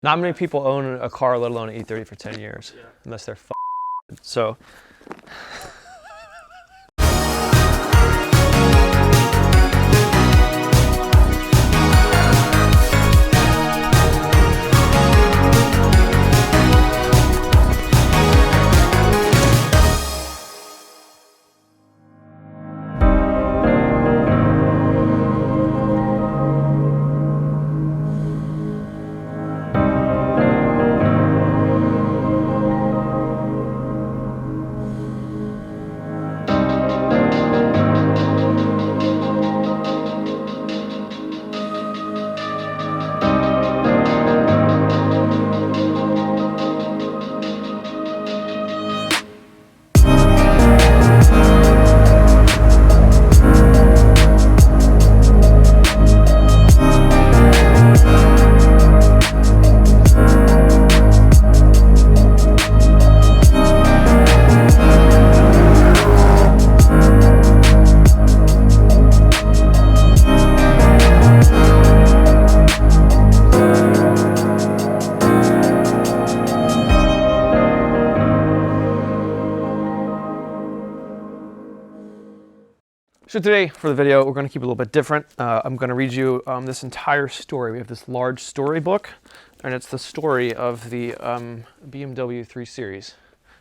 Not many people own a car, let alone an E30 for 10 years, unless they're so. So today for the video, we're going to keep it a little bit different. I'm going to read you this entire story. We have this large storybook, and it's the story of the BMW 3 Series.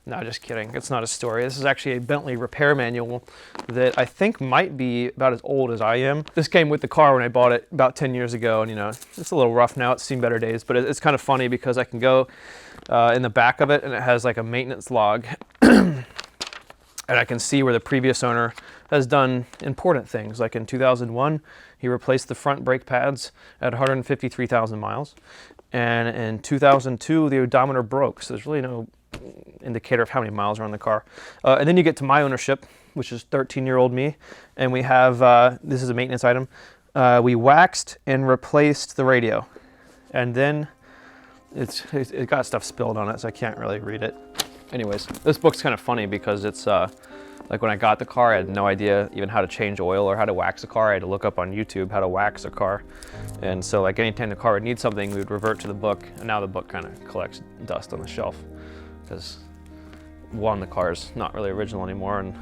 No, just kidding. It's not a story. This is actually a Bentley repair manual that I think might be about as old as I am. This came with the car when I bought it about 10 years ago, and you know, it's a little rough now. It's seen better days, but it's kind of funny because I can go in the back of it, and it has like a maintenance log. And I can see where the previous owner has done important things. Like in 2001, he replaced the front brake pads at 153,000 miles. And in 2002, the odometer broke. So there's really no indicator of how many miles are on the car. And then you get to my ownership, which is 13-year-old me. And we have, this is a maintenance item. We waxed and replaced the radio. And then it got stuff spilled on it, so I can't really read it. Anyways, this book's kind of funny because it's like when I got the car, I had no idea even how to change oil or how to wax a car. I had to look up on YouTube how to wax a car. And so like anytime the car would need something, we would revert to the book. And now the book kind of collects dust on the shelf because one, the car's not really original anymore, and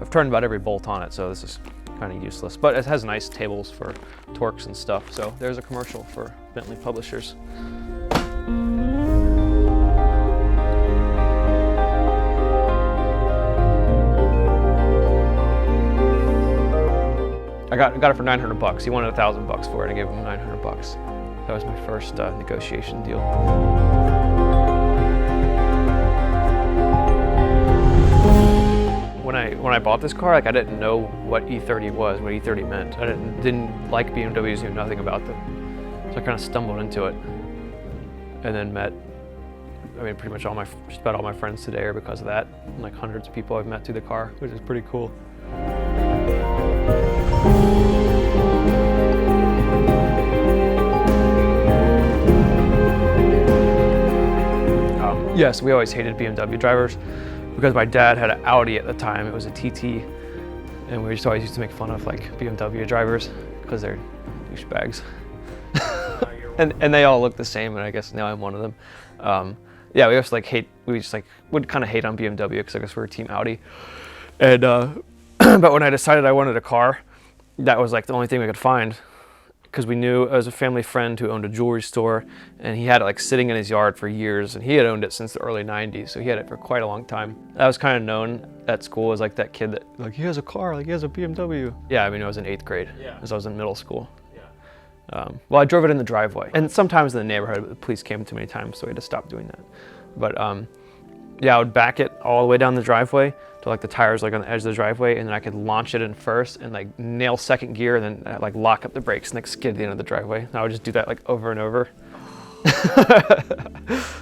I've turned about every bolt on it, so this is kind of useless. But it has nice tables for torques and stuff. So there's a commercial for Bentley Publishers. I got it for 900 bucks. He wanted $1,000 for it. I gave him 900 bucks. That was my first negotiation deal. When I bought this car, like I didn't know what E30 was, what E30 meant. I didn't like BMWs, knew nothing about them. So I kind of stumbled into it, and then met. I mean, pretty much just about all my friends today are because of that. And like hundreds of people I've met through the car, which is pretty cool. Yes, we always hated BMW drivers because my dad had an Audi at the time. It was a TT, and we just always used to make fun of like BMW drivers because they're douchebags. and they all look the same, and I guess now I'm one of them. Yeah, we just like would kind of hate on BMW because I guess we're Team Audi. And but when I decided I wanted a car, that was like the only thing we could find, because we knew it was a family friend who owned a jewelry store, and he had it like sitting in his yard for years, and he had owned it since the early 90s, so he had it for quite a long time. I was kind of known at school as like that kid that like, he has a car, like he has a BMW. Yeah, I mean, I was in 8th grade, because I was in middle school. Well, I drove it in the driveway, and sometimes in the neighborhood, but the police came too many times, so we had to stop doing that. But yeah, I would back it all the way down the driveway to like the tires like on the edge of the driveway, and then I could launch it in first and like nail second gear, and then like lock up the brakes and like skid to the end of the driveway. And I would just do that like over and over.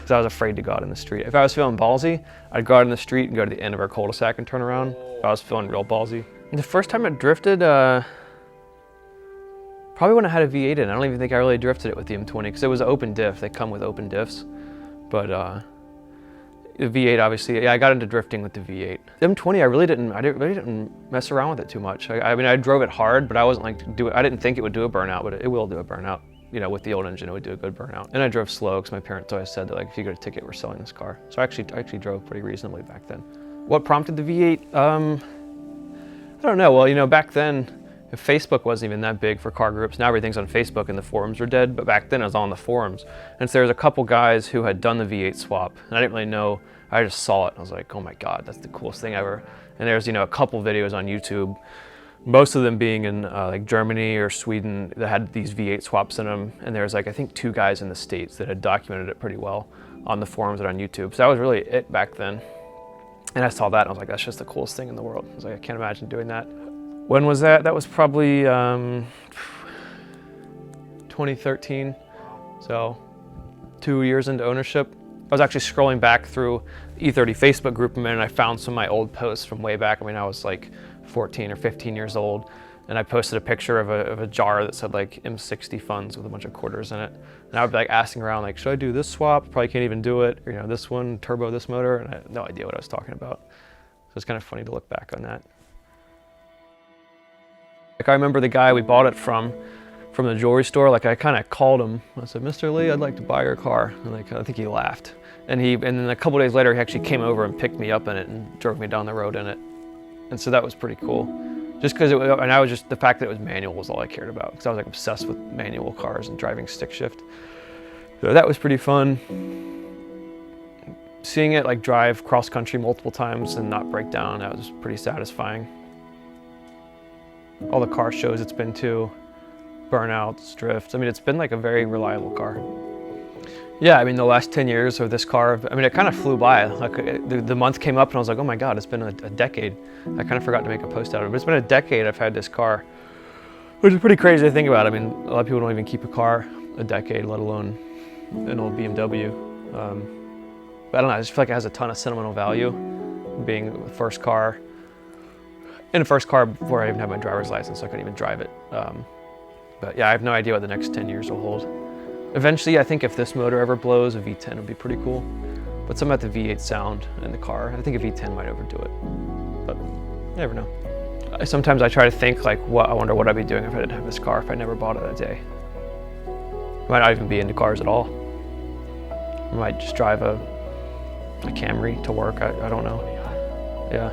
So I was afraid to go out in the street. If I was feeling ballsy, I'd go out in the street and go to the end of our cul-de-sac and turn around. If I was feeling real ballsy. And the first time I drifted, probably when I had a V8 in. I don't even think I really drifted it with the M20 because it was an open diff. They come with open diffs. But the V8, obviously, yeah, I got into drifting with the V8. The M20, I really didn't mess around with it too much. I mean, I drove it hard, but I wasn't like I didn't think it would do a burnout, but it will do a burnout. you know, with the old engine, it would do a good burnout. And I drove slow because my parents always said that, like, if you get a ticket, we're selling this car. So I actually drove pretty reasonably back then. What prompted the V8? I don't know. Well, you know, back then, if Facebook wasn't even that big for car groups. Now everything's on Facebook and the forums are dead, but back then it was on the forums. And so there was a couple guys who had done the V8 swap, and I didn't really know. I just saw it and I was like, oh my God, that's the coolest thing ever. And there's, you know, a couple videos on YouTube, most of them being in like Germany or Sweden that had these V8 swaps in them. And there's like, I think 2 guys in the States that had documented it pretty well on the forums and on YouTube. So that was really it back then. And I saw that and I was like, that's just the coolest thing in the world. I was like, I can't imagine doing that. When was that? That was probably 2013. So 2 years into ownership. I was actually scrolling back through the E30 Facebook group a minute and I found some of my old posts from way back. I mean, I was like 14 or 15 years old. And I posted a picture of a jar that said like M60 funds with a bunch of quarters in it. And I would be like asking around, like, should I do this swap? Probably can't even do it. Or, you know, this one, turbo this motor. And I had no idea what I was talking about. So it's kind of funny to look back on that. Like, I remember the guy we bought it from the jewelry store. Like, I kind of called him. I said, Mr. Lee, I'd like to buy your car. And like, I think he laughed. And then a couple days later, he actually came over and picked me up in it and drove me down the road in it. And so that was pretty cool. Just because the fact that it was manual was all I cared about. Because I was like obsessed with manual cars and driving stick shift. So that was pretty fun. Seeing it like drive cross country multiple times and not break down, that was pretty satisfying. All the car shows it's been to, burnouts, drifts. I mean, it's been like a very reliable car. Yeah, I mean, the last 10 years of this car, I mean, it kind of flew by. Like the month came up and I was like, oh my God, it's been a decade. I kind of forgot to make a post out of it, but it's been a decade I've had this car, which is pretty crazy to think about. I mean, a lot of people don't even keep a car a decade, let alone an old BMW. But I don't know, I just feel like it has a ton of sentimental value, being the first car, and the first car before I even had my driver's license, so I couldn't even drive it. But yeah, I have no idea what the next 10 years will hold. Eventually, I think if this motor ever blows, a V10 would be pretty cool. But something about the V8 sound in the car, I think a V10 might overdo it. But you never know. Sometimes I try to think like, I wonder what I'd be doing if I didn't have this car, if I never bought it that day. I might not even be into cars at all. I might just drive a Camry to work, I don't know. Yeah.